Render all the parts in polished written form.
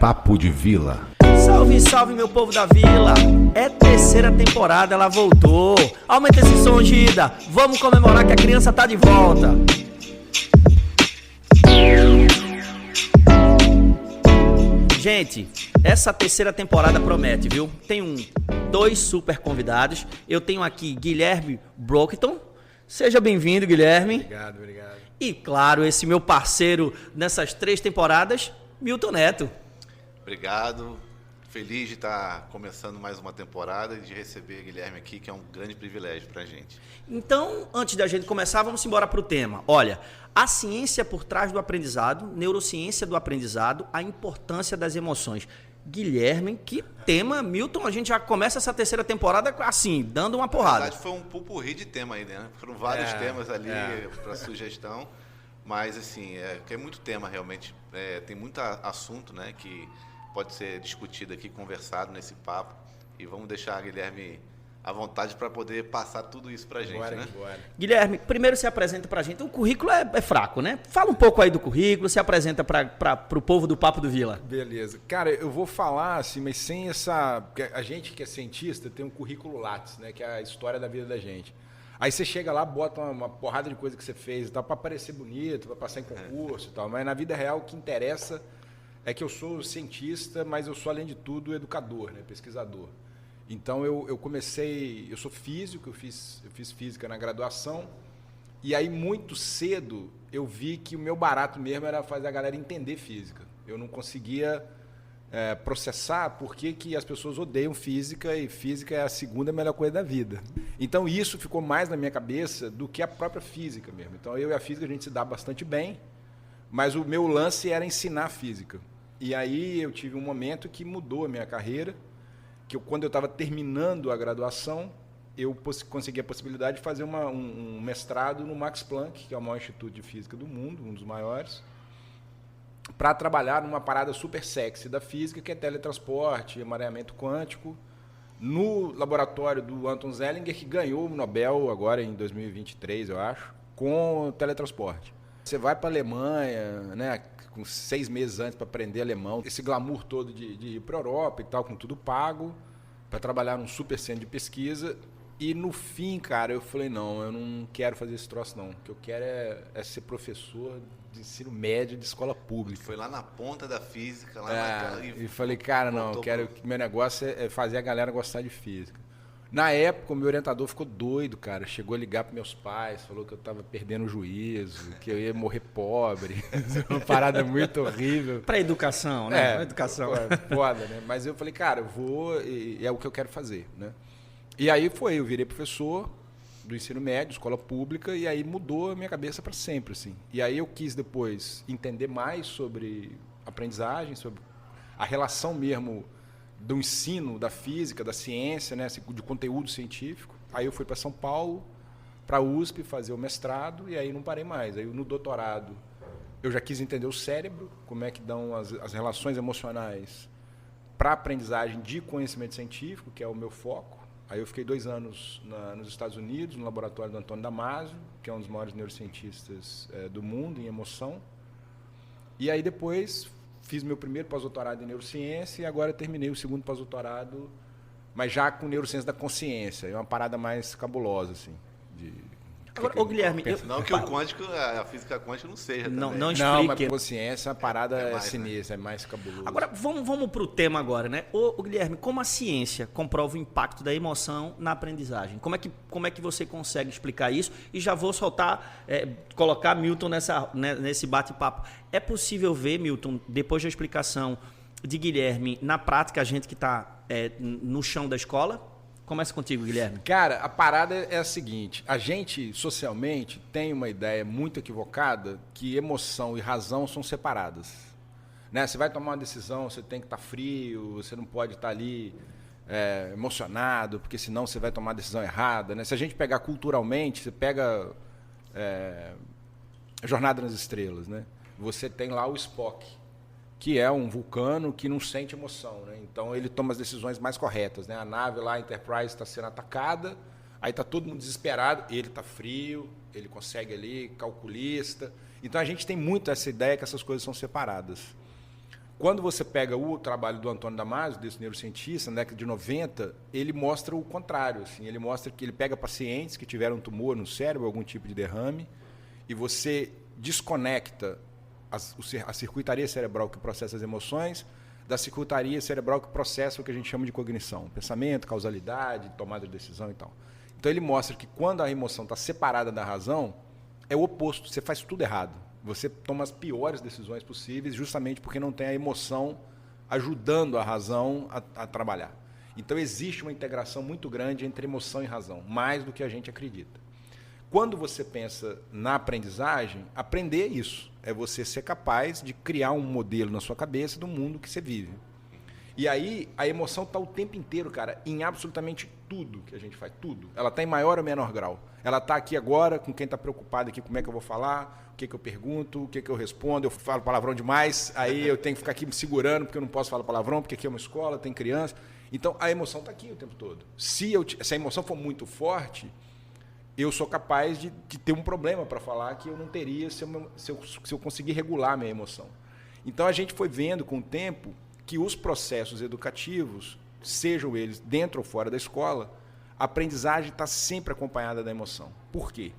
Papo de Vila. Salve, salve, meu povo da vila. É terceira temporada, ela voltou. Aumenta esse som, Gida. Vamos comemorar que a criança tá de volta. Gente, essa terceira temporada promete, viu? Tenho dois super convidados. Eu tenho aqui Guilherme Brockton. Seja bem-vindo, Guilherme. Obrigado. E, claro, esse meu parceiro nessas 3 temporadas, Milton Neto. Obrigado. Feliz de estar começando mais uma temporada e de receber Guilherme aqui, que é um grande privilégio para a gente. Então, antes da gente começar, vamos embora para o tema. Olha, a ciência por trás do aprendizado, neurociência do aprendizado, a importância das emoções. Guilherme, que tema, Milton, a gente já começa essa terceira temporada assim, dando uma porrada. Na verdade, foi um pupurri de tema aí, né? Foram vários temas ali para sugestão, mas assim, que é muito tema realmente, tem muito assunto, né, que pode ser discutido aqui, conversado nesse papo, e vamos deixar a Guilherme à vontade para poder passar tudo isso para a gente, né? Guilherme, primeiro se apresenta para a gente. O currículo é fraco, né? Fala um pouco aí do currículo, se apresenta para o povo do Papo do Vila. Beleza. Cara, eu vou falar assim, mas sem essa... Porque a gente que é cientista tem um currículo Lattes, né? Que é a história da vida da gente. Aí você chega lá, bota uma porrada de coisa que você fez e tal, para parecer bonito, para passar em concurso e tal. Mas na vida real o que interessa é que eu sou cientista, mas eu sou, além de tudo, educador, né? Pesquisador. Então eu comecei, eu sou físico, eu fiz física na graduação, e aí muito cedo eu vi que o meu barato mesmo era fazer a galera entender física. Eu não conseguia processar por que as pessoas odeiam física, e física é a segunda melhor coisa da vida. Então isso ficou mais na minha cabeça do que a própria física mesmo. Então eu e a física a gente se dá bastante bem, mas o meu lance era ensinar física. E aí eu tive um momento que mudou a minha carreira, que quando eu estava terminando a graduação, eu consegui a possibilidade de fazer um mestrado no Max Planck, que é o maior instituto de física do mundo, um dos maiores, para trabalhar numa parada super sexy da física, que é teletransporte, emaranhamento quântico, no laboratório do Anton Zeilinger, que ganhou o Nobel agora em 2023, eu acho, com teletransporte. Você vai para a Alemanha, né, com 6 meses antes para aprender alemão, esse glamour todo de ir para a Europa e tal, com tudo pago, para trabalhar num super centro de pesquisa. E no fim, cara, eu falei, não, eu não quero fazer esse troço não. O que eu quero é ser professor de ensino médio de escola pública. Foi lá na ponta da física. Lá e falei, cara, não, eu quero que meu negócio é fazer a galera gostar de física. Na época, o meu orientador ficou doido, cara. Chegou a ligar para meus pais, falou que eu estava perdendo o juízo, que eu ia morrer pobre. Uma parada muito horrível. Para educação, né? Pra educação. Foda, né? Mas eu falei, cara, eu vou e é o que eu quero fazer, né? E aí eu virei professor do ensino médio, escola pública, e aí mudou a minha cabeça para sempre, assim. E aí eu quis depois entender mais sobre aprendizagem, sobre a relação mesmo do ensino, da física, da ciência, né, de conteúdo científico. Aí eu fui para São Paulo, para a USP, fazer o mestrado, e aí não parei mais. Aí no doutorado eu já quis entender o cérebro, como é que dão as relações emocionais para a aprendizagem de conhecimento científico, que é o meu foco. Aí eu fiquei 2 anos nos Estados Unidos, no laboratório do Antônio Damasio, que é um dos maiores neurocientistas do mundo em emoção. E aí depois fiz meu primeiro pós-doutorado em neurociência e agora terminei o segundo pós-doutorado, mas já com neurociência da consciência. É uma parada mais cabulosa, assim. Agora, ô Guilherme... Não que o quântico, a física quântica não seja não também. explique. Não, mas consciência é uma parada sinistra, né? É mais cabulosa. Agora, vamos para o tema agora, né? Ô Guilherme, como a ciência comprova o impacto da emoção na aprendizagem? Como é que você consegue explicar isso? E já vou colocar Milton nesse bate-papo. É possível ver, Milton, depois da explicação de Guilherme, na prática, a gente que está no chão da escola? Começa contigo, Guilherme. Cara, a parada é a seguinte, a gente, socialmente, tem uma ideia muito equivocada que emoção e razão são separadas. Né? Você vai tomar uma decisão, você tem que estar frio, você não pode estar ali emocionado, porque senão você vai tomar a decisão errada. Né? Se a gente pegar culturalmente, você pega Jornada nas Estrelas, né? Você tem lá o Spock, que é um vulcano que não sente emoção, né? Então ele toma as decisões mais corretas, né? A nave lá, a Enterprise, está sendo atacada, aí está todo mundo desesperado, ele está frio, ele consegue ali, calculista. Então a gente tem muito essa ideia que essas coisas são separadas. Quando você pega o trabalho do Antônio Damasio, desse neurocientista, na década de 90, ele mostra o contrário. Assim, ele mostra que ele pega pacientes que tiveram um tumor no cérebro, algum tipo de derrame, e você desconecta a circuitaria cerebral que processa as emoções da circuitaria cerebral que processa o que a gente chama de cognição, pensamento, causalidade, tomada de decisão e tal. Então ele mostra que quando a emoção está separada da razão, é o oposto, você faz tudo errado. Você toma as piores decisões possíveis justamente porque não tem a emoção ajudando a razão a trabalhar. Então existe uma integração muito grande entre emoção e razão, mais do que a gente acredita. Quando você pensa na aprendizagem, aprender é isso. É você ser capaz de criar um modelo na sua cabeça do mundo que você vive. E aí, a emoção está o tempo inteiro, cara, em absolutamente tudo que a gente faz, tudo. Ela está em maior ou menor grau. Ela está aqui agora, com quem está preocupado aqui, como é que eu vou falar, o que eu pergunto, o que eu respondo. Eu falo palavrão demais, aí eu tenho que ficar aqui me segurando, porque eu não posso falar palavrão, porque aqui é uma escola, tem criança. Então, a emoção está aqui o tempo todo. Se a emoção for muito forte, eu sou capaz de ter um problema para falar que eu não teria se eu conseguir regular a minha emoção. Então, a gente foi vendo com o tempo que os processos educativos, sejam eles dentro ou fora da escola, a aprendizagem está sempre acompanhada da emoção. Por quê?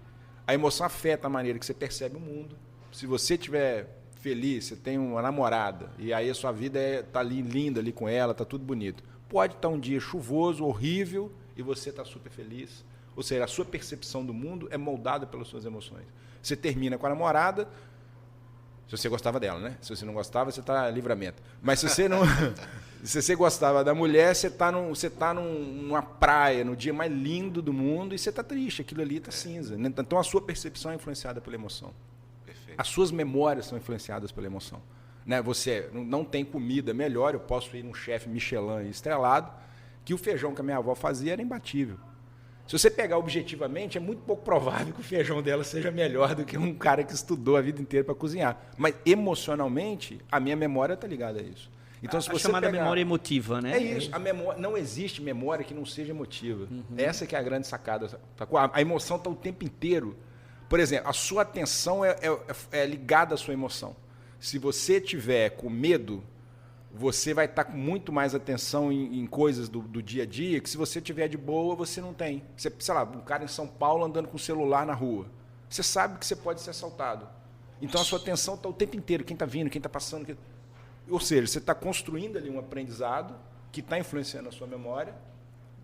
A emoção afeta a maneira que você percebe o mundo. Se você estiver feliz, você tem uma namorada, e aí a sua vida está ali linda ali com ela, está tudo bonito. Pode estar um dia chuvoso, horrível, e você está super feliz. Ou seja, a sua percepção do mundo é moldada pelas suas emoções. Você termina com a namorada, se você gostava dela, né? Se você não gostava, você está em livramento. Mas se você não, se você gostava da mulher, você está numa praia, no dia mais lindo do mundo, e você está triste, aquilo ali está cinza. Então a sua percepção é influenciada pela emoção. Perfeito. As suas memórias são influenciadas pela emoção. Né? Você não tem comida melhor, eu posso ir num chefe Michelin estrelado, que o feijão que a minha avó fazia era imbatível. Se você pegar objetivamente, é muito pouco provável que o feijão dela seja melhor do que um cara que estudou a vida inteira para cozinhar. Mas, emocionalmente, a minha memória está ligada a isso. Então, se você chamada memória emotiva, né? É isso. Não existe memória que não seja emotiva. Uhum. Essa que é a grande sacada. A emoção está o tempo inteiro. Por exemplo, a sua atenção é ligada à sua emoção. Se você tiver com medo, você vai estar com muito mais atenção em coisas do dia a dia, que se você tiver de boa, você não tem. Você, sei lá, um cara em São Paulo andando com o celular na rua. Você sabe que você pode ser assaltado. Então, a sua atenção está o tempo inteiro. Quem está vindo, quem está passando. Ou seja, você está construindo ali um aprendizado que está influenciando a sua memória,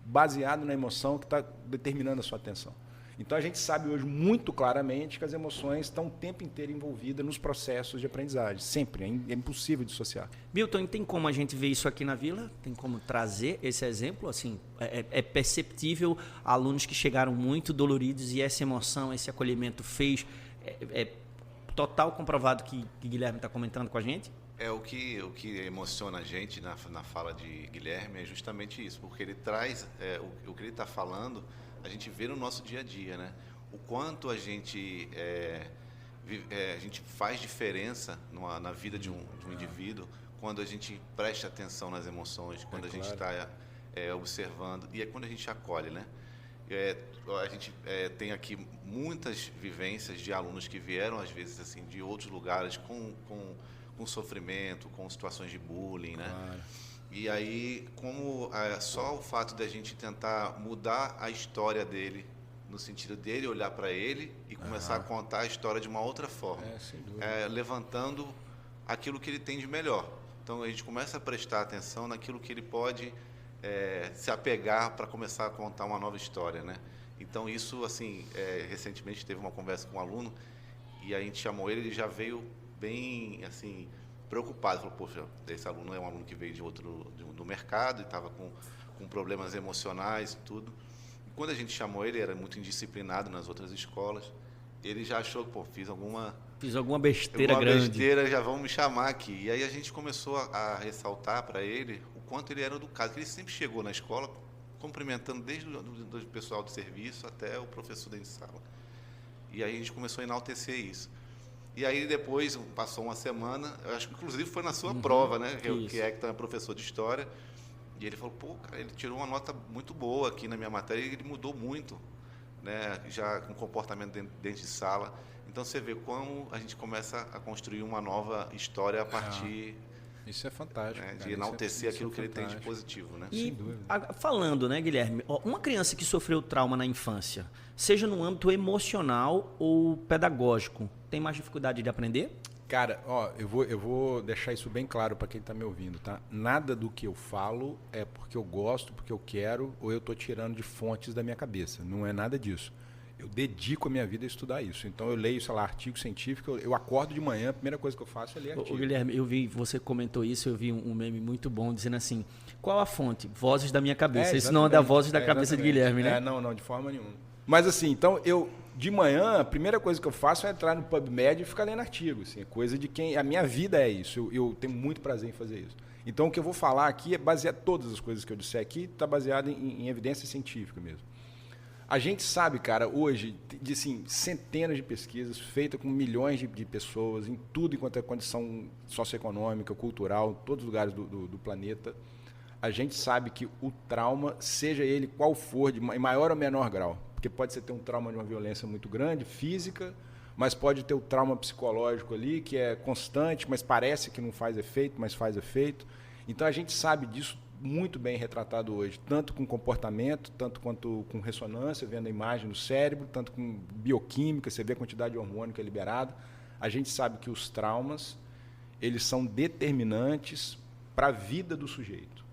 baseado na emoção que está determinando a sua atenção. Então, a gente sabe hoje muito claramente que as emoções estão o tempo inteiro envolvidas nos processos de aprendizagem. Sempre. É impossível dissociar. Milton, tem como a gente ver isso aqui na Vila? Tem como trazer esse exemplo? Assim, é perceptível alunos que chegaram muito doloridos e essa emoção, esse acolhimento fez... É total comprovado que Guilherme está comentando com a gente? O que emociona a gente na fala de Guilherme é justamente isso, porque ele traz o que ele está falando, a gente vê no nosso dia a dia, né? O quanto a gente faz diferença na vida de um indivíduo quando a gente presta atenção nas emoções, quando a gente está observando, e é quando a gente acolhe, né? A gente tem aqui muitas vivências de alunos que vieram, às vezes, assim, de outros lugares com sofrimento, com situações de bullying, né? Claro. E aí, como só o fato de a gente tentar mudar a história dele, no sentido dele olhar para ele e começar a contar a história de uma outra forma, levantando aquilo que ele tem de melhor. Então, a gente começa a prestar atenção naquilo que ele pode se apegar para começar a contar uma nova história, né? Então, isso, assim, recentemente teve uma conversa com um aluno e a gente chamou ele já veio bem, assim, preocupado. Falou, poxa, esse aluno é um aluno que veio do mercado e estava com problemas emocionais e tudo. E quando a gente chamou ele, era muito indisciplinado nas outras escolas. Ele já achou, fiz alguma besteira grande. Já vão me chamar aqui. E aí a gente começou a ressaltar para ele o quanto ele era educado. Que ele sempre chegou na escola cumprimentando desde o pessoal de serviço até o professor dentro de sala. E aí a gente começou a enaltecer isso. E aí depois, passou uma semana, eu acho que inclusive foi na sua prova, né? Que é professor de História. E ele falou, cara, ele tirou uma nota muito boa aqui na minha matéria e ele mudou muito, né? Já com comportamento dentro de sala. Então você vê como a gente começa a construir uma nova história a partir Isso é fantástico. Né? Cara, De enaltecer aquilo que ele tem de fantástico. positivo, né? E dúvida. falando, né, Guilherme, uma criança que sofreu trauma na infância, seja no âmbito emocional ou pedagógico, tem mais dificuldade de aprender? Cara, ó, eu vou deixar isso bem claro para quem está me ouvindo, tá? Nada do que eu falo é porque eu gosto, porque eu quero, ou eu estou tirando de fontes da minha cabeça. Não é nada disso. Eu dedico a minha vida a estudar isso. Então eu leio, sei lá, artigo científico, eu acordo de manhã, a primeira coisa que eu faço é ler artigo. Ô, Guilherme, eu vi, você comentou isso, eu vi um meme muito bom dizendo assim, qual a fonte? Vozes da minha cabeça. Isso não é da Vozes da cabeça de Guilherme, né? Não, de forma nenhuma. Mas assim, então de manhã, a primeira coisa que eu faço é entrar no PubMed e ficar lendo artigo. Assim, é coisa de quem. A minha vida é isso. Eu tenho muito prazer em fazer isso. Então, o que eu vou falar aqui é baseado. Todas as coisas que eu disser aqui está baseado em evidência científica mesmo. A gente sabe, cara, hoje, de assim, centenas de pesquisas feitas com milhões de pessoas, em tudo enquanto é condição socioeconômica, cultural, em todos os lugares do planeta. A gente sabe que o trauma, seja ele qual for, em maior ou menor grau, porque pode ser ter um trauma de uma violência muito grande, física, mas pode ter o trauma psicológico ali, que é constante, mas parece que não faz efeito, mas faz efeito. Então a gente sabe disso muito bem retratado hoje, tanto com comportamento, tanto quanto com ressonância, vendo a imagem do cérebro, tanto com bioquímica, você vê a quantidade de hormônio que é liberada. A gente sabe que os traumas, eles são determinantes para a vida do sujeito.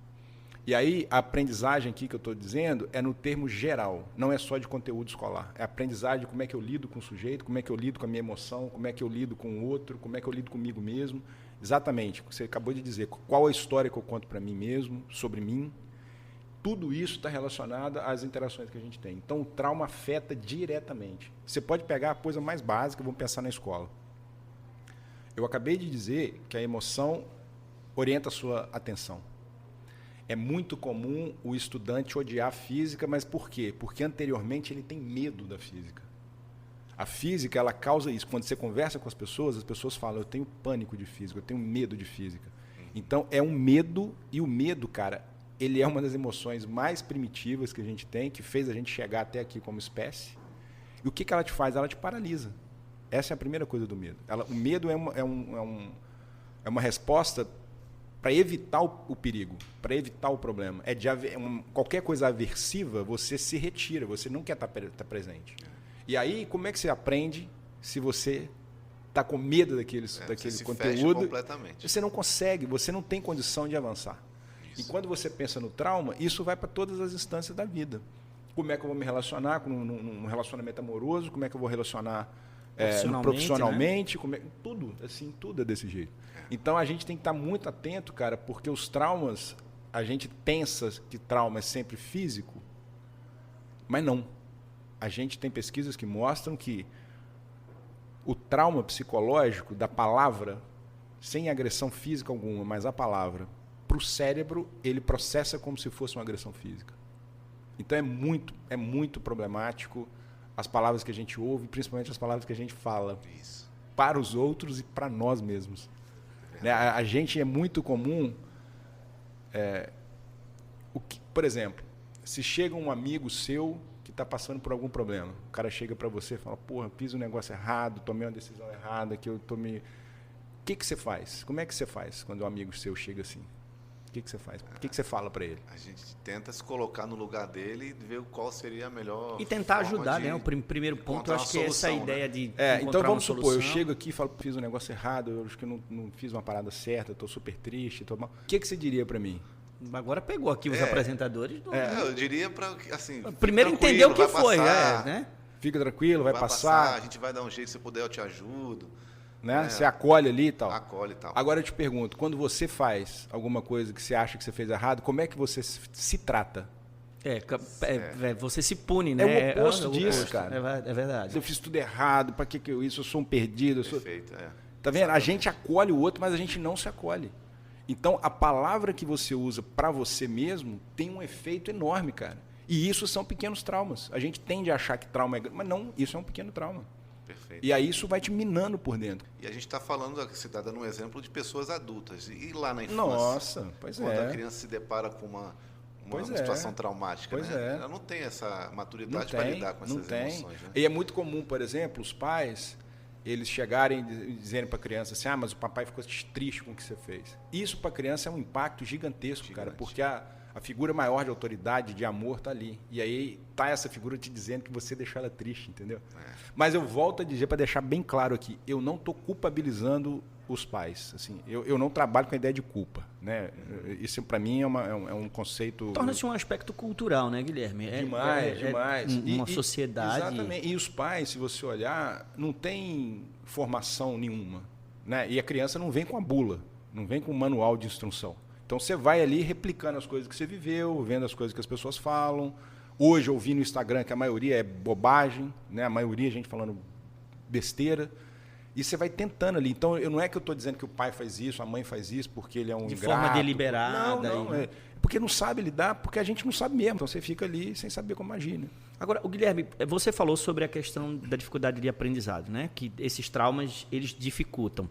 E aí, a aprendizagem aqui que eu estou dizendo é no termo geral, não é só de conteúdo escolar. É a aprendizagem de como é que eu lido com o sujeito, como é que eu lido com a minha emoção, como é que eu lido com o outro, como é que eu lido comigo mesmo. Exatamente, você acabou de dizer, qual a história que eu conto para mim mesmo, sobre mim. Tudo isso está relacionado às interações que a gente tem. Então, o trauma afeta diretamente. Você pode pegar a coisa mais básica, vamos pensar na escola. Eu acabei de dizer que a emoção orienta a sua atenção. É muito comum o estudante odiar a física, mas por quê? Porque anteriormente ele tem medo da física. A física, ela causa isso. Quando você conversa com as pessoas falam, eu tenho pânico de física, eu tenho medo de física. Então, é um medo, e o medo, cara, ele é uma das emoções mais primitivas que a gente tem, que fez a gente chegar até aqui como espécie. E o que ela te faz? Ela te paralisa. Essa é a primeira coisa do medo. O medo é uma resposta para evitar o perigo, para evitar o problema. Qualquer coisa aversiva, você se retira, você não quer estar presente. E aí, como é que você aprende se você está com medo daquele conteúdo? Completamente. Você não consegue, você não tem condição de avançar. Isso. E quando você pensa no trauma, isso vai para todas as instâncias da vida. Como é que eu vou me relacionar num relacionamento amoroso? Como é que eu vou relacionar profissionalmente? Né? Tudo é desse jeito. Então, a gente tem que estar muito atento, cara, porque os traumas, a gente pensa que trauma é sempre físico, mas não. A gente tem pesquisas que mostram que o trauma psicológico da palavra, sem agressão física alguma, mas a palavra, para o cérebro, ele processa como se fosse uma agressão física. Então, é muito problemático as palavras que a gente ouve, principalmente as palavras que a gente fala. Isso. Para os outros e para nós mesmos. A gente é muito comum, por exemplo, se chega um amigo seu que está passando por algum problema, o cara chega para você e fala, porra, fiz um negócio errado, tomei uma decisão errada, que eu tomei... O que você faz? Como é que você faz quando um amigo seu chega assim? O que você faz? O que você fala para ele? A gente tenta se colocar no lugar dele e ver qual seria a melhor e tentar ajudar, né? O primeiro ponto, eu acho que é essa ideia de então vamos supor, eu chego aqui e falo, fiz um negócio errado, eu acho que não fiz uma parada certa, estou super triste, mal. O que você diria para mim? Agora pegou aqui os apresentadores. Eu diria para assim. Primeiro entender o que foi, né? Fica tranquilo, vai passar. A gente vai dar um jeito, se puder eu te ajudo. Né? Você acolhe ali e tal. Acolhe e tal. Agora eu te pergunto, quando você faz alguma coisa que você acha que você fez errado, como é que você se trata? Você se pune, né? É o oposto disso, cara. É verdade. Eu fiz tudo errado, para que isso? Eu sou um perdido. Perfeito, Tá vendo? A gente acolhe o outro, mas a gente não se acolhe. Então, a palavra que você usa para você mesmo tem um efeito enorme, cara. E isso são pequenos traumas. A gente tende a achar que trauma é grande, mas não, isso é um pequeno trauma. Perfeito. E aí isso vai te minando por dentro. E a gente está falando, você está dando um exemplo de pessoas adultas. E lá na infância, nossa, pois quando a criança se depara com uma situação traumática, né? Ela não tem essa maturidade para lidar com essas emoções. Né? E é muito comum, por exemplo, os pais eles chegarem e dizerem para a criança assim, mas o papai ficou triste com o que você fez. Isso para a criança é um impacto gigantesco, cara, porque a figura maior de autoridade, de amor, está ali. E aí tá essa figura te dizendo que você deixou ela triste, entendeu? Mas eu volto a dizer, para deixar bem claro aqui, eu não estou culpabilizando os pais. Assim, eu não trabalho com a ideia de culpa. Né? Isso, para mim, é um conceito... Torna-se um aspecto cultural, né, Guilherme? Demais. Uma sociedade... Exatamente. E os pais, se você olhar, não tem formação nenhuma. Né? E a criança não vem com a bula, não vem com o manual de instrução. Então, você vai ali replicando as coisas que você viveu, vendo as coisas que as pessoas falam. Hoje, eu vi no Instagram que a maioria é bobagem, né? A maioria, a gente falando besteira. E você vai tentando ali. Então, não é que eu estou dizendo que o pai faz isso, a mãe faz isso, porque ele é um de ingrato. forma deliberada. Não. É porque não sabe lidar, porque a gente não sabe mesmo. Então, você fica ali sem saber como agir. Né? Agora, o Guilherme, você falou sobre a questão da dificuldade de aprendizado, né? Que esses traumas, eles dificultam.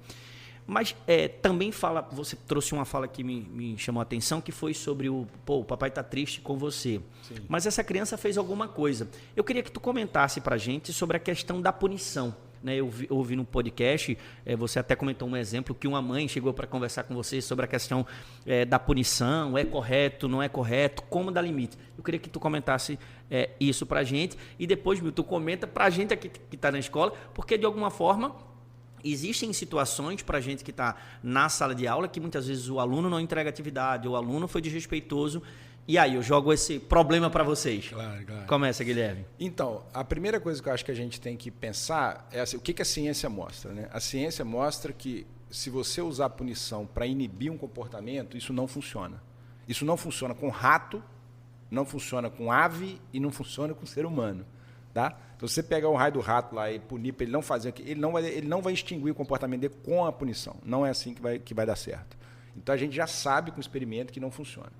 Mas também você trouxe uma fala que me chamou a atenção, que foi sobre o papai está triste com você. Sim. Mas essa criança fez alguma coisa. Eu queria que tu comentasse para a gente sobre a questão da punição. Né, eu ouvi no podcast, você até comentou um exemplo que uma mãe chegou para conversar com você sobre a questão da punição, é correto, não é correto, como dar limite. Eu queria que tu comentasse isso para a gente e depois, Milton, comenta para a gente aqui que está na escola, porque de alguma forma existem situações para a gente que está na sala de aula que muitas vezes o aluno não entrega atividade, o aluno foi desrespeitoso. E aí, eu jogo esse problema para vocês. Claro. Começa, Guilherme. Então, a primeira coisa que eu acho que a gente tem que pensar é assim, o que a ciência mostra, né? A ciência mostra que se você usar punição para inibir um comportamento, isso não funciona. Isso não funciona com rato, não funciona com ave e não funciona com ser humano. Tá? Então, se você pegar o raio do rato lá e punir para ele não fazer aquilo, ele não vai extinguir o comportamento dele com a punição. Não é assim que vai dar certo. Então, a gente já sabe com o experimento que não funciona.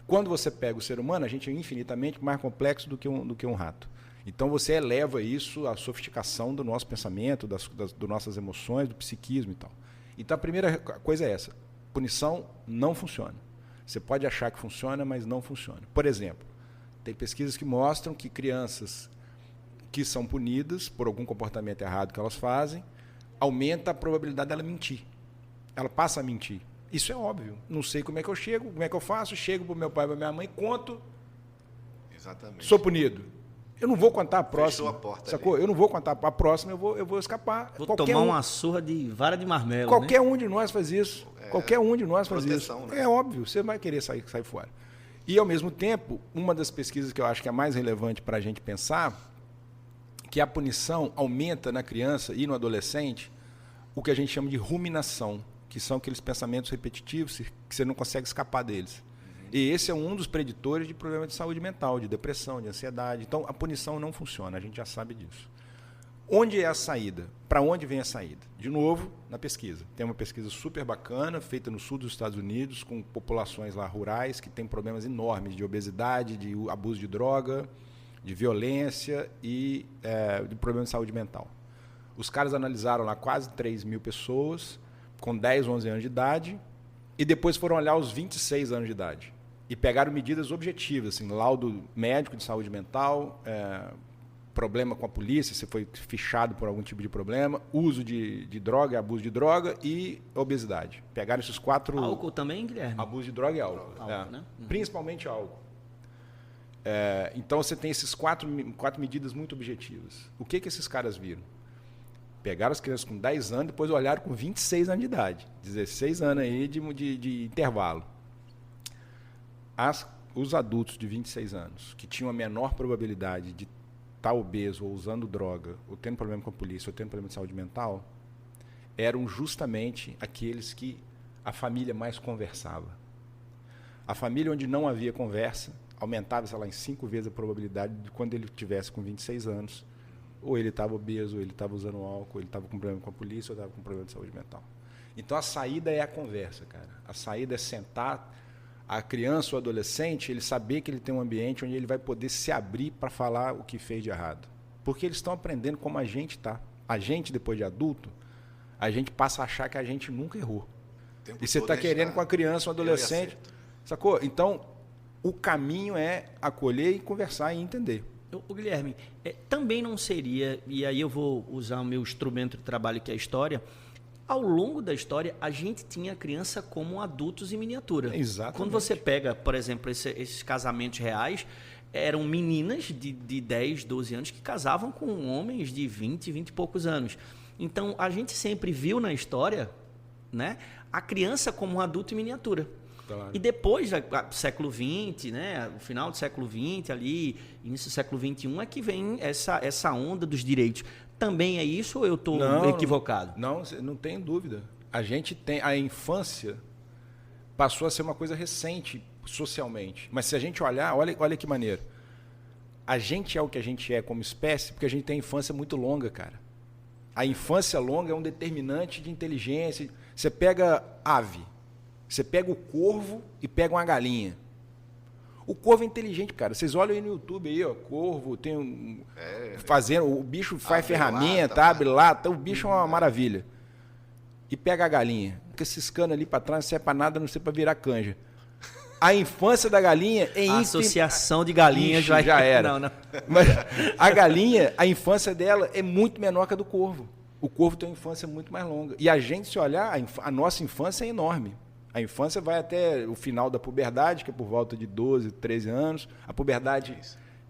Quando você pega o ser humano, a gente é infinitamente mais complexo do que um rato. Então, você eleva isso à sofisticação do nosso pensamento, das nossas emoções, do psiquismo e tal. Então, a primeira coisa é essa. Punição não funciona. Você pode achar que funciona, mas não funciona. Por exemplo, tem pesquisas que mostram que crianças que são punidas por algum comportamento errado que elas fazem, aumenta a probabilidade dela mentir. Ela passa a mentir. Isso é óbvio. Não sei como é que eu chego, como é que eu faço, chego para o meu pai e para minha mãe, conto. Exatamente. Sou punido. Eu não vou contar a próxima. Fechou a porta sacou? ali. Eu não vou contar a próxima, eu vou escapar. Vou tomar uma surra de vara de marmelo. Qualquer um de nós faz isso. Qualquer um de nós faz isso. Né? É óbvio, você vai querer sair fora. E, ao mesmo tempo, uma das pesquisas que eu acho que é mais relevante para a gente pensar, que a punição aumenta na criança e no adolescente o que a gente chama de ruminação, que são aqueles pensamentos repetitivos que você não consegue escapar deles. E esse é um dos preditores de problemas de saúde mental, de depressão, de ansiedade. Então, a punição não funciona, a gente já sabe disso. Onde é a saída? Para onde vem a saída? De novo, na pesquisa. Tem uma pesquisa super bacana, feita no sul dos Estados Unidos, com populações lá rurais que têm problemas enormes de obesidade, de abuso de droga, de violência e de problemas de saúde mental. Os caras analisaram lá quase 3 mil pessoas, com 10, 11 anos de idade, e depois foram olhar os 26 anos de idade. E pegaram medidas objetivas, assim, laudo médico de saúde mental, problema com a polícia, se foi fichado por algum tipo de problema, uso de droga, abuso de droga e obesidade. Pegaram esses 4... Álcool também, Guilherme? Abuso de droga e álcool. Né? Principalmente álcool. Então, você tem esses 4 medidas muito objetivas. O que esses caras viram? Pegaram as crianças com 10 anos, depois olharam com 26 anos de idade. 16 anos aí de intervalo. Os adultos de 26 anos, que tinham a menor probabilidade de estar obeso, ou usando droga, ou tendo problema com a polícia, ou tendo problema de saúde mental, eram justamente aqueles que a família mais conversava. A família onde não havia conversa, aumentava, sei lá, em 5 vezes a probabilidade de quando ele tivesse com 26 anos, ou ele estava obeso, ou ele estava usando álcool, ou ele estava com problema com a polícia, ou estava com problema de saúde mental. Então, a saída é a conversa, cara. A saída é sentar a criança ou adolescente, ele saber que ele tem um ambiente onde ele vai poder se abrir para falar o que fez de errado. Porque eles estão aprendendo como a gente está. A gente, depois de adulto, a gente passa a achar que a gente nunca errou. E você está querendo com a criança ou adolescente, sacou? Então, o caminho é acolher e conversar e entender. O Guilherme, também não seria, e aí eu vou usar o meu instrumento de trabalho que é a história, ao longo da história a gente tinha a criança como adultos em miniatura. Exatamente. Quando você pega, por exemplo, esses casamentos reais, eram meninas de 10, 12 anos que casavam com homens de 20 e poucos anos. Então a gente sempre viu na história, né, a criança como um adulto em miniatura. Claro. E depois, século XX, né, o final do século XX, ali, início do século XXI, é que vem essa onda dos direitos. Também é isso ou eu estou equivocado? Não tem dúvida. A infância passou a ser uma coisa recente socialmente. Mas se a gente olha que maneiro. A gente é o que a gente é como espécie porque a gente tem a infância muito longa, cara. A infância longa é um determinante de inteligência. Você pega ave. Você pega o corvo e pega uma galinha. O corvo é inteligente, cara. Vocês olham aí no YouTube aí, ó, corvo, tem fazendo, o bicho faz ferramenta, abre lata, o bicho é uma maravilha. E pega a galinha. Porque esses canos ali para trás não serve para nada, não serve para virar canja. A infância da galinha é a associação de galinhas já era. Não. Mas a galinha, a infância dela é muito menor que a do corvo. O corvo tem uma infância muito mais longa. E a gente, se olhar, a nossa infância é enorme. A infância vai até o final da puberdade, que é por volta de 12, 13 anos. A puberdade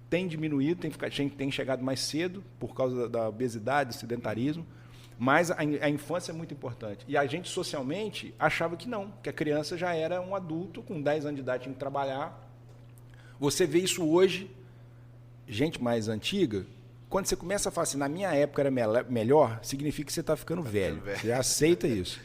tem diminuído, tem chegado mais cedo por causa da obesidade, do sedentarismo. Mas a infância é muito importante. E a gente, socialmente, achava que não, que a criança já era um adulto, com 10 anos de idade tinha que trabalhar. Você vê isso hoje, gente mais antiga, quando você começa a falar assim, na minha época era melhor, significa que você está ficando velho. Você aceita isso.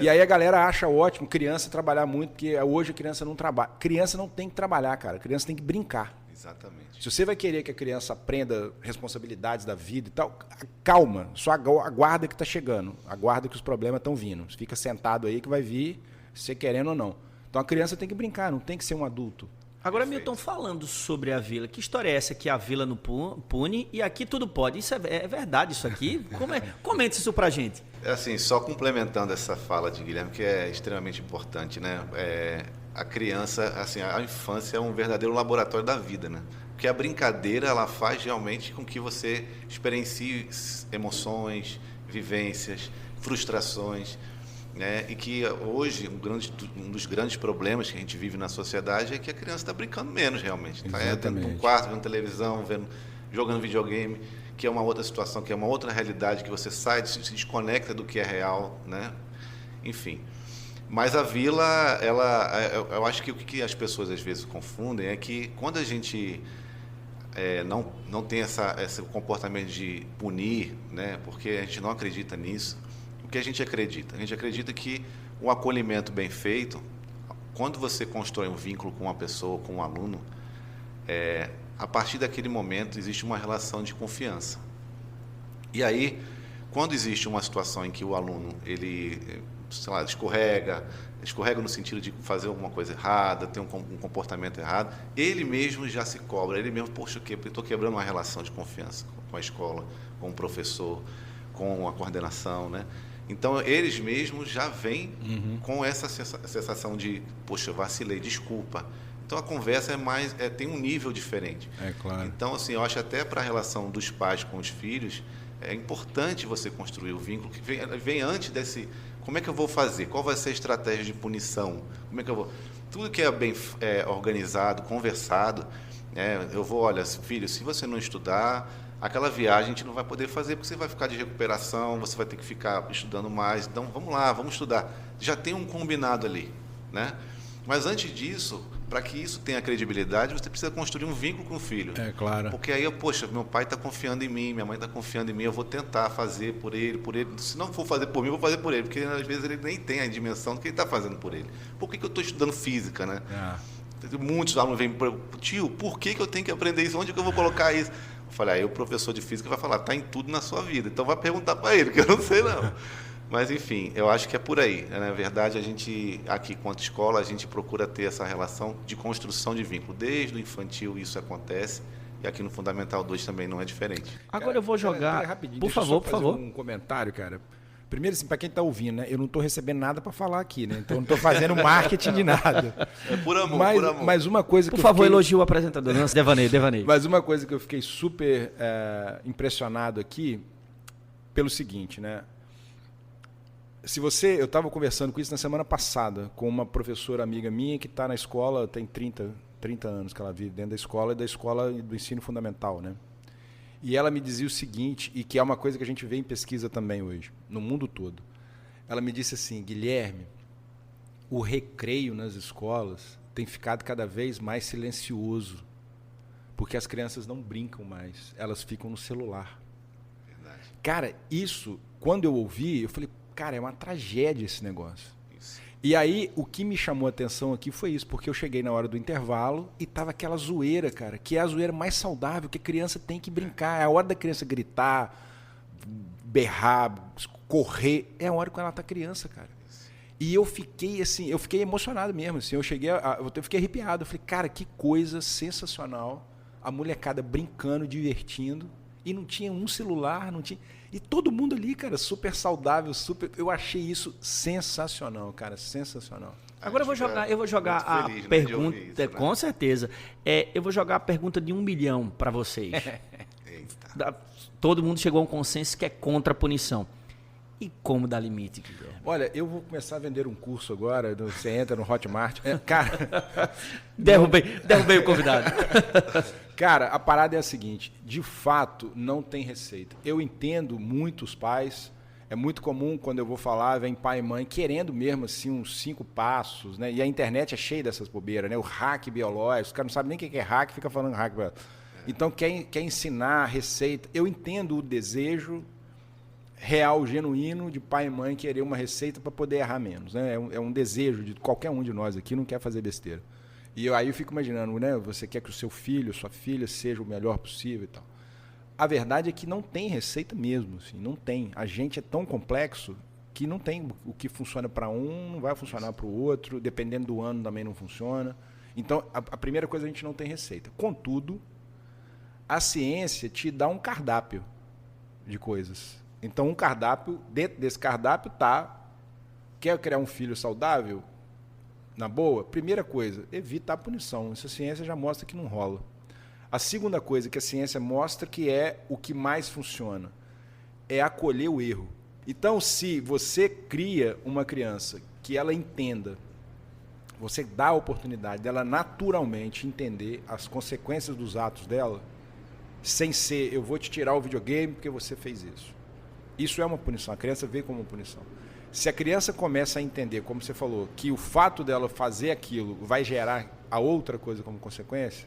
E aí a galera acha ótimo criança trabalhar muito, porque hoje a criança não trabalha. Criança não tem que trabalhar, cara. A criança tem que brincar. Exatamente. Se você vai querer que a criança aprenda responsabilidades da vida e tal, calma, só aguarda que está chegando. Aguarda que os problemas estão vindo. Você fica sentado aí que vai vir, você querendo ou não. Então a criança tem que brincar, não tem que ser um adulto. Agora, Milton, falando sobre a vila, que história é essa que a vila não pune e aqui tudo pode? Isso é verdade, isso aqui? Comente isso pra gente. É assim, só complementando essa fala de Guilherme, que é extremamente importante, né? A criança, assim, a infância é um verdadeiro laboratório da vida, né? Porque a brincadeira, ela faz realmente com que você experiencie emoções, vivências, frustrações, né? E que hoje um dos grandes problemas que a gente vive na sociedade é que a criança está brincando menos realmente. Está dentro de um quarto, vendo televisão, jogando videogame, que é uma outra situação, que é uma outra realidade, que você sai, se desconecta do que é real, né? Enfim. Mas a vila, eu acho que o que as pessoas às vezes confundem é que quando a gente não tem esse comportamento de punir, né? Porque a gente não acredita nisso. O que a gente acredita? A gente acredita que o acolhimento bem feito, quando você constrói um vínculo com uma pessoa, com um aluno, a partir daquele momento existe uma relação de confiança. E aí, quando existe uma situação em que o aluno, ele, sei lá, escorrega no sentido de fazer alguma coisa errada, tem um comportamento errado, ele mesmo já se cobra, ele mesmo, poxa, eu estou quebrando uma relação de confiança com a escola, com o professor, com a coordenação, né? Então, eles mesmos já vêm com essa sensação de, poxa, vacilei, desculpa. Então, a conversa tem um nível diferente. É claro. Então, assim, eu acho até para a relação dos pais com os filhos, é importante você construir o vínculo que vem antes desse... Como é que eu vou fazer? Qual vai ser a estratégia de punição? Como é que eu vou... Tudo que é bem organizado, conversado, eu vou, olha, filho, se você não estudar... Aquela viagem a gente não vai poder fazer porque você vai ficar de recuperação, você vai ter que ficar estudando mais. Então, vamos lá, vamos estudar. Já tem um combinado ali, né? Mas antes disso, para que isso tenha credibilidade, você precisa construir um vínculo com o filho. É claro. Porque aí, poxa, meu pai está confiando em mim, minha mãe está confiando em mim, eu vou tentar fazer por ele. Se não for fazer por mim, eu vou fazer por ele, porque às vezes ele nem tem a dimensão do que ele está fazendo por ele. Por que eu estou estudando física, né? Muitos alunos vêm para tio, por que eu tenho que aprender isso? Onde que eu vou colocar isso? Eu falei, aí o professor de física vai falar, está em tudo na sua vida. Então vai perguntar para ele, que eu não sei não. Mas enfim, eu acho que é por aí. Na verdade, a gente, aqui quanto escola, a gente procura ter essa relação de construção de vínculo. Desde o infantil isso acontece, e aqui no Fundamental 2 também não é diferente. Agora eu vou jogar... rapidinho, por favor. um comentário, cara. Primeiro, assim, para quem está ouvindo, né? Eu não estou recebendo nada para falar aqui, né? Então, eu não estou fazendo marketing de nada. É por amor, mas, por amor. Mas uma coisa Por favor, elogie o apresentador. Não, devaneio. Mas uma coisa que eu fiquei super impressionado aqui, pelo seguinte, né? Eu estava conversando com isso na semana passada, com uma professora amiga minha que está na escola, tem 30 anos que ela vive dentro da escola do ensino fundamental, né? E ela me dizia o seguinte, e que é uma coisa que a gente vê em pesquisa também hoje, no mundo todo. Ela me disse assim, Guilherme, o recreio nas escolas tem ficado cada vez mais silencioso, porque as crianças não brincam mais, elas ficam no celular. Verdade. Cara, isso, quando eu ouvi, eu falei, cara, é uma tragédia esse negócio. Isso. E aí, o que me chamou a atenção aqui foi isso, porque eu cheguei na hora do intervalo e tava aquela zoeira, cara, que é a zoeira mais saudável, que a criança tem que brincar. É a hora da criança gritar, berrar, correr. É a hora que ela tá criança, cara. E eu fiquei assim, eu fiquei emocionado mesmo. Assim, eu fiquei arrepiado. Eu falei, cara, que coisa sensacional. A molecada brincando, divertindo. E não tinha um celular, não tinha... E todo mundo ali, cara, super saudável, super... Eu achei isso sensacional, cara, sensacional. Agora eu vou jogar a feliz, pergunta, né, de ouvir isso, né? com certeza. Eu vou jogar a pergunta de 1 milhão para vocês. Eita. Todo mundo chegou a um consenso que é contra a punição. E como dar limite, Guilherme? Olha, eu vou começar a vender um curso agora, você entra no Hotmart. Cara... derrubei o convidado. Cara, a parada é a seguinte, de fato não tem receita. Eu entendo muitos pais, é muito comum quando eu vou falar, vem pai e mãe querendo mesmo assim uns 5 passos, né? E a internet é cheia dessas bobeiras, né? O hack biológico, os caras não sabem nem o que é hack, fica falando hack biológico. Então quer ensinar receita. Eu entendo o desejo real, genuíno de pai e mãe querer uma receita para poder errar menos, né? É um desejo de qualquer um de nós aqui, não quer fazer besteira. E aí eu fico imaginando, né? Você quer que o seu filho, sua filha seja o melhor possível e tal. A verdade é que não tem receita mesmo, assim, não tem. A gente é tão complexo que não tem o que funciona para um, não vai funcionar para o outro, dependendo do ano também não funciona. Então, a primeira coisa, a gente não tem receita. Contudo, a ciência te dá um cardápio de coisas. Então, um cardápio, dentro desse cardápio quer criar um filho saudável? Na boa, primeira coisa, evita a punição. Isso a ciência já mostra que não rola. A segunda coisa que a ciência mostra que é o que mais funciona é acolher o erro. Então, se você cria uma criança que ela entenda, você dá a oportunidade dela naturalmente entender as consequências dos atos dela, sem ser, eu vou te tirar o videogame porque você fez isso. Isso é uma punição, a criança vê como uma punição. Se a criança começa a entender, como você falou, que o fato dela fazer aquilo vai gerar a outra coisa como consequência,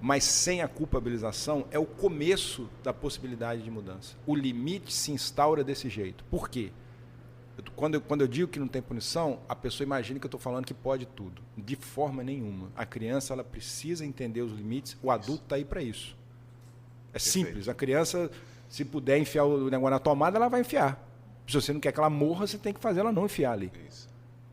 mas sem a culpabilização, é o começo da possibilidade de mudança. O limite se instaura desse jeito. Por quê? Quando eu digo que não tem punição, a pessoa imagina que eu estou falando que pode tudo. De forma nenhuma. A criança ela precisa entender os limites, o adulto está aí para isso. É simples. A criança, se puder enfiar o negócio na tomada, ela vai enfiar. Se você não quer que ela morra, você tem que fazer ela não enfiar ali. Isso.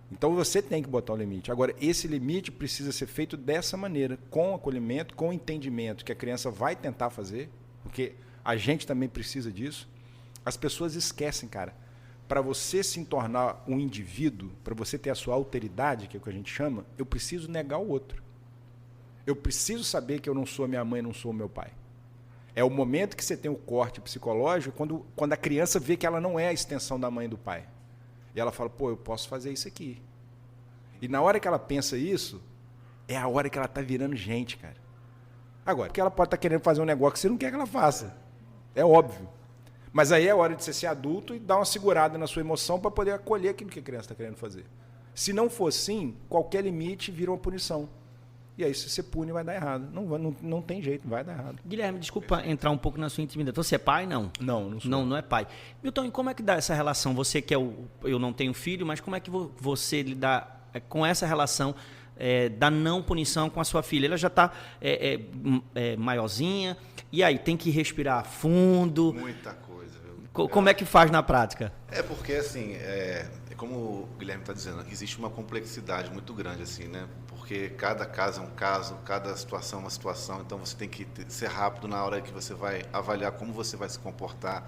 Então você tem que botar o limite. Agora, esse limite precisa ser feito dessa maneira, com acolhimento, com entendimento que a criança vai tentar fazer, porque a gente também precisa disso. As pessoas esquecem, cara. Para você se tornar um indivíduo, para você ter a sua alteridade, que é o que a gente chama, eu preciso negar o outro. Eu preciso saber que eu não sou a minha mãe, não sou o meu pai. É o momento que você tem o corte psicológico, quando a criança vê que ela não é a extensão da mãe e do pai. E ela fala, pô, eu posso fazer isso aqui. E na hora que ela pensa isso, é a hora que ela está virando gente, cara. Agora, porque ela pode estar querendo fazer um negócio que você não quer que ela faça. É óbvio. Mas aí é a hora de você ser adulto e dar uma segurada na sua emoção para poder acolher aquilo que a criança está querendo fazer. Se não for assim, qualquer limite vira uma punição. E aí, se você pune, vai dar errado. Não tem jeito, vai dar errado. Guilherme, desculpa entrar um pouco na sua intimidade. Você é pai, não? Não sou. Não é pai. Milton, e como é que dá essa relação? Você que é eu não tenho filho, mas como é que você lida com essa relação da não punição com a sua filha? Ela já está maiorzinha, e aí tem que respirar fundo. Muita coisa, viu? Como é que faz na prática? É porque, assim, como o Guilherme está dizendo, existe uma complexidade muito grande, assim, né? Porque cada caso é um caso, cada situação é uma situação, então você tem que ser rápido na hora que você vai avaliar como você vai se comportar.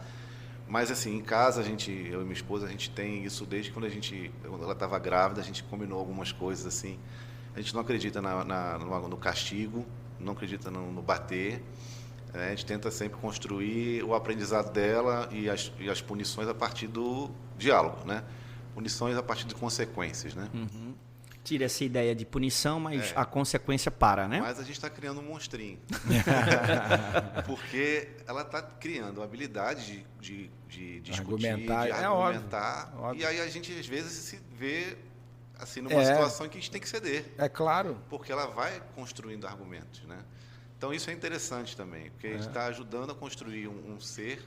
Mas assim, em casa, eu e minha esposa, a gente tem isso desde quando ela estava grávida, a gente combinou algumas coisas assim. A gente não acredita no castigo, não acredita no bater. A gente tenta sempre construir o aprendizado dela e as punições a partir do diálogo, né? Punições a partir de consequências, né? Uhum. Tira essa ideia de punição, mas a consequência para, né? Mas a gente está criando um monstrinho. Porque ela está criando a habilidade de discutir, argumentar, de argumentar. Óbvio. E aí a gente, às vezes, se vê assim, numa situação em que a gente tem que ceder. É claro. Porque ela vai construindo argumentos, né? Então isso é interessante também, porque a gente está ajudando a construir um ser.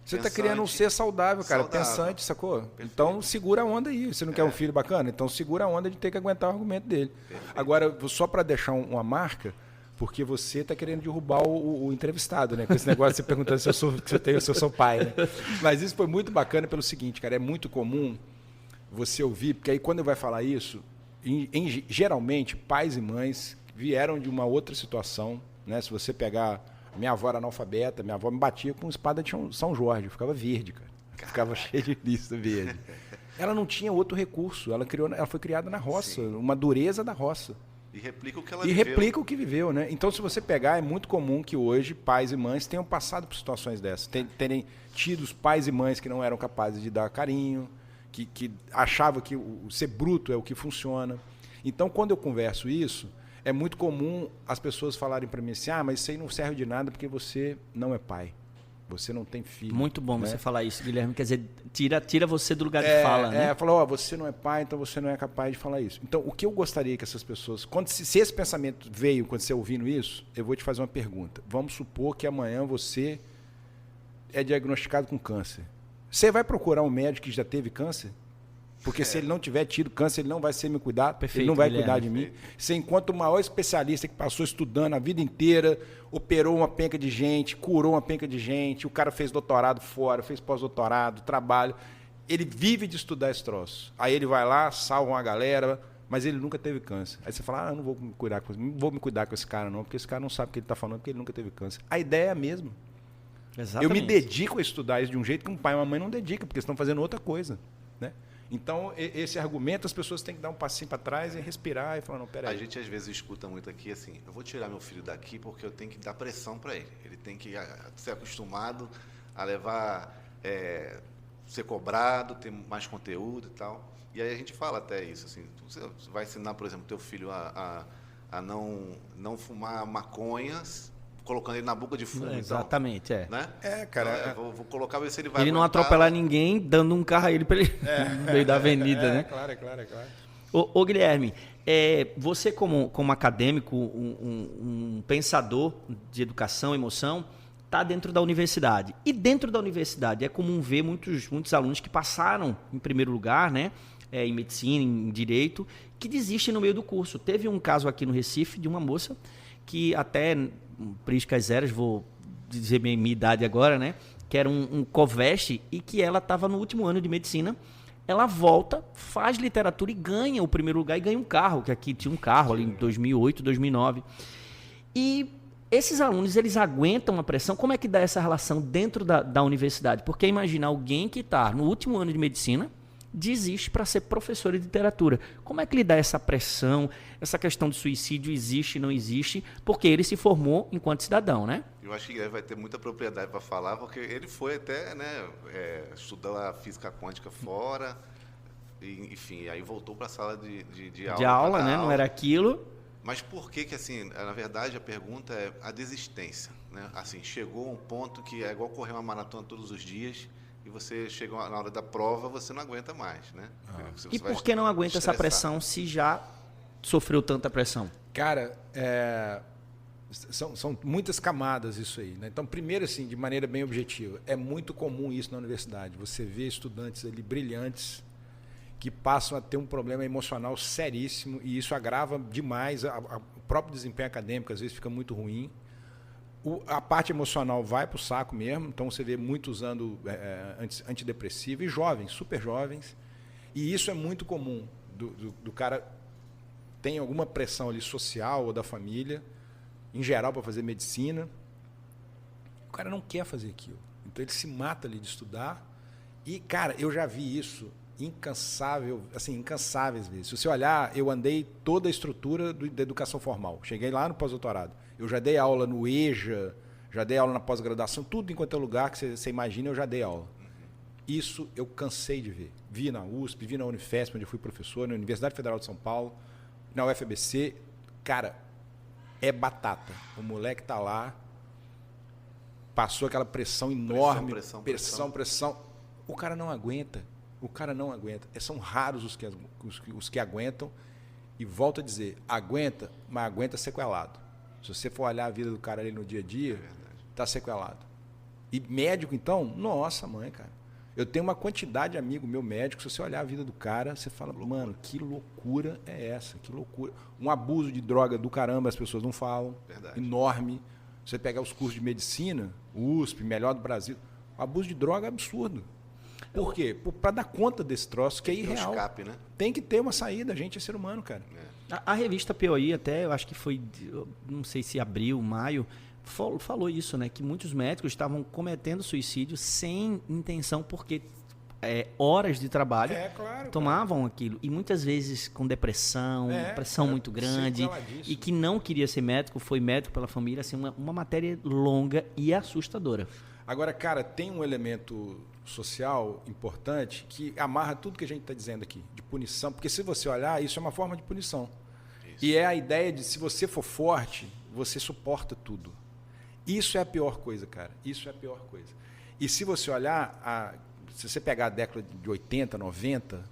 Você está criando um ser saudável, cara, pensante, sacou? Perfeito. Então segura a onda aí. Você não quer um filho bacana? Então segura a onda de ter que aguentar o argumento dele. Perfeito. Agora, só para deixar uma marca, porque você está querendo derrubar o entrevistado, né? Com esse negócio de você perguntando se eu sou pai, né? Mas isso foi muito bacana pelo seguinte, cara, é muito comum você ouvir, porque aí quando vai falar isso, geralmente pais e mães vieram de uma outra situação, né? Se você pegar... Minha avó era analfabeta, minha avó me batia com espada de São Jorge, eu ficava verde, cara. Ficava cheio de lista verde. Ela não tinha outro recurso, ela foi criada na roça, uma dureza da roça. E replica o que ela viveu. E replica o que viveu, né? Então, se você pegar, é muito comum que hoje pais e mães tenham passado por situações dessas, terem tido pais e mães que não eram capazes de dar carinho, que achavam que o ser bruto é o que funciona. Então, quando eu converso isso, é muito comum as pessoas falarem para mim assim, mas isso aí não serve de nada porque você não é pai. Você não tem filho. Muito bom, né? Você falar isso, Guilherme. Quer dizer, tira você do lugar de fala, né? Falou, você não é pai, então você não é capaz de falar isso. Então, o que eu gostaria que essas pessoas... Se esse pensamento veio quando você ouvindo isso, eu vou te fazer uma pergunta. Vamos supor que amanhã você é diagnosticado com câncer. Você vai procurar um médico que já teve câncer? Porque se ele não tiver tido câncer, ele não vai ser me cuidar, perfeito, ele não vai Guilherme, cuidar de mim. Você encontra o maior especialista que passou estudando a vida inteira, operou uma penca de gente, curou uma penca de gente, o cara fez doutorado fora, fez pós-doutorado, trabalho. Ele vive de estudar esse troço. Aí ele vai lá, salva uma galera, mas ele nunca teve câncer. Aí você fala, eu não vou me cuidar com esse cara não, porque esse cara não sabe o que ele está falando, porque ele nunca teve câncer. A ideia é a mesma. Exatamente. Eu me dedico a estudar isso de um jeito que um pai e uma mãe não dedicam, porque estão fazendo outra coisa, né? Então, esse argumento, as pessoas têm que dar um passinho para trás e respirar e falar, não, peraí. A gente, às vezes, escuta muito aqui, assim, eu vou tirar meu filho daqui porque eu tenho que dar pressão para ele. Ele tem que ser acostumado a levar, ser cobrado, ter mais conteúdo e tal. E aí a gente fala até isso, assim, você vai ensinar, por exemplo, teu filho a não fumar maconhas, colocando ele na boca de fumo. Exatamente, então, né? Cara. Então, vou colocar, ver se ele vai ele aguentar. não atropelar ninguém, dando um carro a ele para ele no meio da avenida, né? Claro. Ô Guilherme, você como acadêmico, um pensador de educação, emoção, está dentro da universidade. E dentro da universidade é comum ver muitos alunos que passaram em primeiro lugar, né? Em medicina, em direito, que desistem no meio do curso. Teve um caso aqui no Recife de uma moça que até... Prisca as eras, vou dizer minha idade agora, né? Que era um COVEST e que ela estava no último ano de medicina. Ela volta, faz literatura e ganha o primeiro lugar e ganha um carro, que aqui tinha um carro ali em 2008, 2009. E esses alunos, eles aguentam a pressão. Como é que dá essa relação dentro da universidade? Porque imagina alguém que está no último ano de medicina desiste para ser professor de literatura. Como é que lhe dá essa pressão, essa questão de suicídio existe, não existe, porque ele se formou enquanto cidadão, né? Eu acho que ele vai ter muita propriedade para falar, porque ele foi até, né, estudou a física quântica fora, e, enfim, aí voltou para a sala de aula. De aula, né? Não era aquilo. Mas por que, assim, na verdade, a pergunta é a desistência, né? Assim, chegou a um ponto que é igual correr uma maratona todos os dias, e você chega na hora da prova, você não aguenta mais, né? E por que não aguenta essa pressão se já sofreu tanta pressão? Cara, são muitas camadas isso aí, né? Então, primeiro, assim, de maneira bem objetiva, é muito comum isso na universidade. Você vê estudantes ali brilhantes que passam a ter um problema emocional seríssimo e isso agrava demais o próprio desempenho acadêmico, às vezes fica muito ruim. A parte emocional vai para o saco mesmo, então você vê muito usando antidepressivo e jovens, super jovens. E isso é muito comum do cara tem alguma pressão ali social ou da família, em geral para fazer medicina. O cara não quer fazer aquilo. Então ele se mata ali de estudar. E, cara, eu já vi isso incansáveis vezes. Se você olhar, eu andei toda a estrutura da educação formal. Cheguei lá no pós-doutorado. Eu já dei aula no EJA, já dei aula na pós-graduação, tudo enquanto é lugar que você imagina, eu já dei aula. Isso eu cansei de ver. Vi na USP, vi na Unifesp, onde eu fui professor, na Universidade Federal de São Paulo, na UFABC. Cara, é batata. O moleque tá lá, passou aquela pressão enorme, pressão. O cara não aguenta. São raros os que aguentam. E volto a dizer, aguenta, mas aguenta sequelado. Se você for olhar a vida do cara ali no dia a dia, tá sequelado. E médico, então, nossa mãe, cara. Eu tenho uma quantidade de amigo meu médico, se você olhar a vida do cara, você fala, mano, que loucura é essa? Que loucura. Um abuso de droga do caramba, as pessoas não falam. Verdade. Enorme. Você pegar os cursos de medicina, USP, melhor do Brasil, o abuso de droga é absurdo. Por quê? Para dar conta desse troço que é irreal. Escape, né? Tem que ter uma saída, a gente é ser humano, cara. A revista POI até, eu acho que foi, não sei se abril, maio, falou isso, né? Que muitos médicos estavam cometendo suicídio sem intenção, porque horas de trabalho tomavam aquilo. E muitas vezes com depressão, pressão muito grande. E que não queria ser médico, foi médico pela família. Assim, uma matéria longa e assustadora. Agora, cara, tem um elemento social importante que amarra tudo que a gente está dizendo aqui, de punição. Porque se você olhar, isso é uma forma de punição. Isso. E é a ideia de, se você for forte, você suporta tudo. Isso é a pior coisa, cara. Isso é a pior coisa. E se você olhar, se você pegar a década de 80, 90,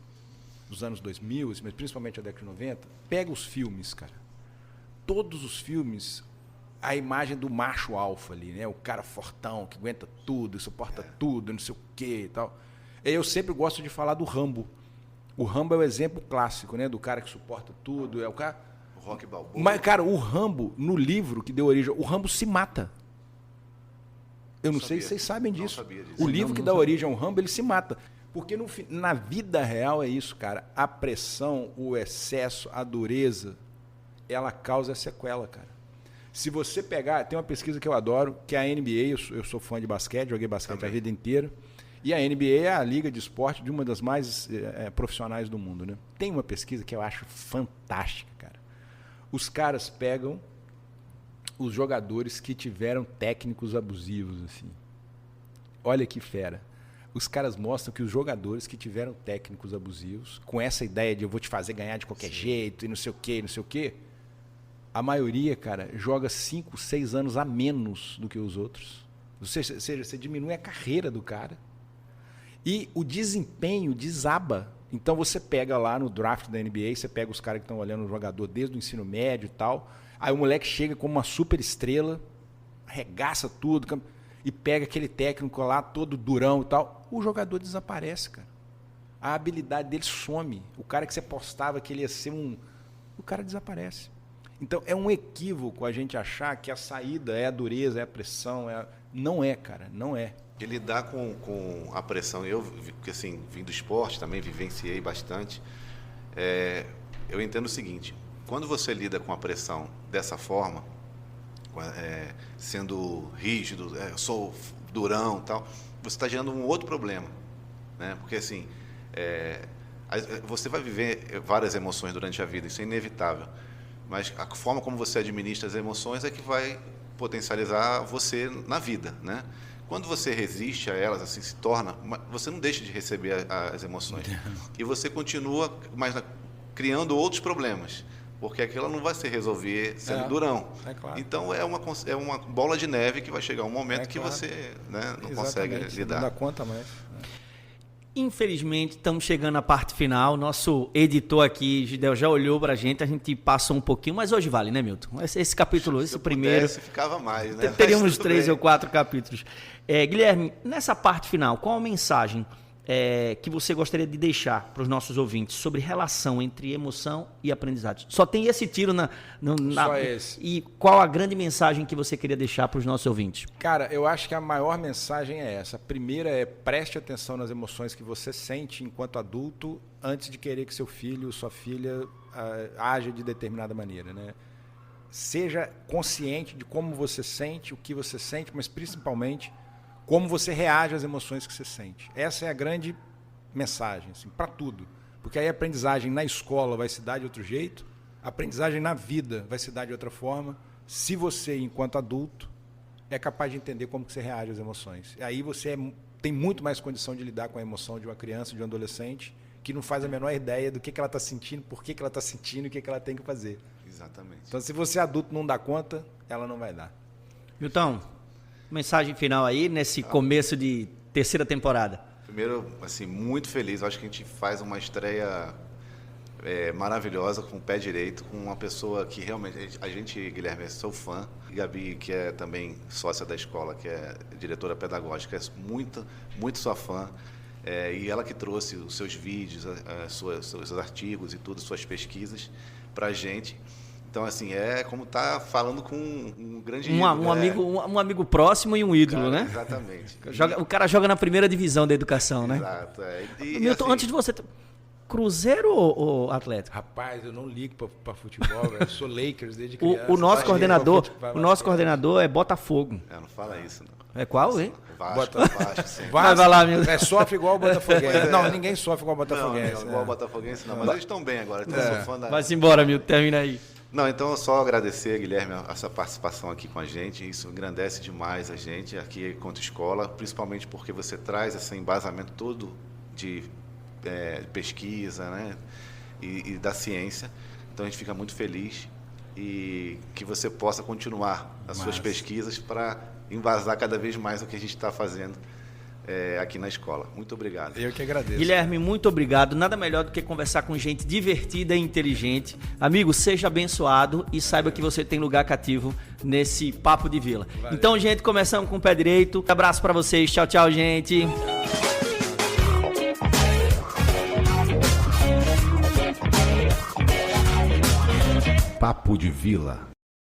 dos anos 2000, mas principalmente a década de 90, pega os filmes, cara. Todos os filmes, a imagem do macho alfa ali, né? O cara fortão, que aguenta tudo, suporta tudo, não sei o quê e tal. Eu sempre gosto de falar do Rambo. O Rambo é o exemplo clássico, né? Do cara que suporta tudo. É o cara... O Rocky Balboa. Mas, cara, o Rambo, no livro que deu origem, o Rambo se mata. Eu não sei se vocês sabem disso. Não sabia disso. O livro que dá origem ao Rambo, ele se mata. Porque na vida real é isso, cara. A pressão, o excesso, a dureza, ela causa sequela, cara. Se você pegar... Tem uma pesquisa que eu adoro, que é a NBA. Eu sou fã de basquete, joguei basquete a vida inteira. E a NBA é a liga de esporte de uma das mais profissionais do mundo, né? Tem uma pesquisa que eu acho fantástica, cara. Os caras pegam os jogadores que tiveram técnicos abusivos, assim. Olha que fera. Os caras mostram que os jogadores que tiveram técnicos abusivos, com essa ideia de eu vou te fazer ganhar de qualquer jeito e não sei o quê, a maioria, cara, joga 5, 6 anos a menos do que os outros. Ou seja, você diminui a carreira do cara. E o desempenho desaba. Então você pega lá no draft da NBA, você pega os caras que estão olhando o jogador desde o ensino médio e tal. Aí o moleque chega como uma super estrela, arregaça tudo e pega aquele técnico lá todo durão e tal. O jogador desaparece, cara. A habilidade dele some. O cara que você postava que ele ia ser o cara desaparece. Então é um equívoco a gente achar que a saída é a dureza, é a pressão. Não é, cara, não é. E lidar com a pressão, eu, porque assim, vim do esporte, também vivenciei bastante, eu entendo o seguinte, quando você lida com a pressão dessa forma, sendo rígido, sou durão e tal, você está gerando um outro problema, né? Porque assim, você vai viver várias emoções durante a vida, isso é inevitável, mas a forma como você administra as emoções é que vai potencializar você na vida, né? Quando você resiste a elas, assim, se torna... Você não deixa de receber as emoções. E você continua criando outros problemas. Porque aquilo não vai se resolver sendo durão. Claro. Então, é uma bola de neve que vai chegar um momento que você não consegue lidar. Não dá conta mais. Infelizmente, estamos chegando à parte final. Nosso editor aqui, Gidel, já olhou para a gente passou um pouquinho, mas hoje vale, né, Milton? Esse capítulo, esse primeiro... Se ficava mais, né? Teríamos 3 ou 4 capítulos. Guilherme, nessa parte final, qual a mensagem que você gostaria de deixar para os nossos ouvintes sobre relação entre emoção e aprendizagem? Só tem esse tiro Só esse. E qual a grande mensagem que você queria deixar para os nossos ouvintes? Cara, eu acho que a maior mensagem é essa. A primeira é: preste atenção nas emoções que você sente enquanto adulto antes de querer que seu filho ou sua filha haja de determinada maneira, né? Seja consciente de como você sente, o que você sente, mas principalmente como você reage às emoções que você sente. Essa é a grande mensagem, assim, para tudo. Porque aí a aprendizagem na escola vai se dar de outro jeito, a aprendizagem na vida vai se dar de outra forma, se você, enquanto adulto, é capaz de entender como que você reage às emoções. E aí você tem muito mais condição de lidar com a emoção de uma criança, de um adolescente, que não faz a menor ideia do que ela está sentindo, por que ela está sentindo e o que ela tem que fazer. Exatamente. Então, se você adulto não dá conta, ela não vai dar. Milton, mensagem final aí nesse começo de terceira temporada. Primeiro, assim, muito feliz. Eu acho que a gente faz uma estreia maravilhosa, com o pé direito, com uma pessoa que realmente... A gente, Guilherme, sou fã. E Gabi, que é também sócia da escola, que é diretora pedagógica, é muito sua fã. E ela que trouxe os seus vídeos, seus artigos e tudo, suas pesquisas para a gente. Então, assim, é como estar falando com um grande ídolo. Um amigo próximo e um ídolo, cara, né? Exatamente. O cara joga na primeira divisão da educação, né? Exato. Milton, assim, antes de você... Cruzeiro ou Atlético? Rapaz, eu não ligo pra futebol, velho. Eu sou Lakers desde criança. O nosso coordenador é Botafogo. Não fala isso, não. É qual, hein? Vasco, sempre. Vasco, vai lá, meu. Sofre igual o Botafoguense. Não, ninguém sofre igual o Botafoguense. Não, igual o Botafoguense não, mas eles estão bem agora. Então eu sou fã da... Vai-se embora, Milton, termina aí. Não, então só agradecer, Guilherme, essa participação aqui com a gente. Isso engrandece demais a gente aqui enquanto escola, principalmente porque você traz esse embasamento todo de pesquisa, né? E da ciência. Então a gente fica muito feliz e que você possa continuar as suas pesquisas para embasar cada vez mais o que a gente está fazendo aqui na escola. Muito obrigado. Eu que agradeço. Guilherme, muito obrigado. Nada melhor do que conversar com gente divertida e inteligente. Amigo, seja abençoado e saiba que você tem lugar cativo nesse Papo de Vila. Valeu. Então, gente, começamos com o pé direito. Um abraço para vocês. Tchau, tchau, gente. Papo de Vila.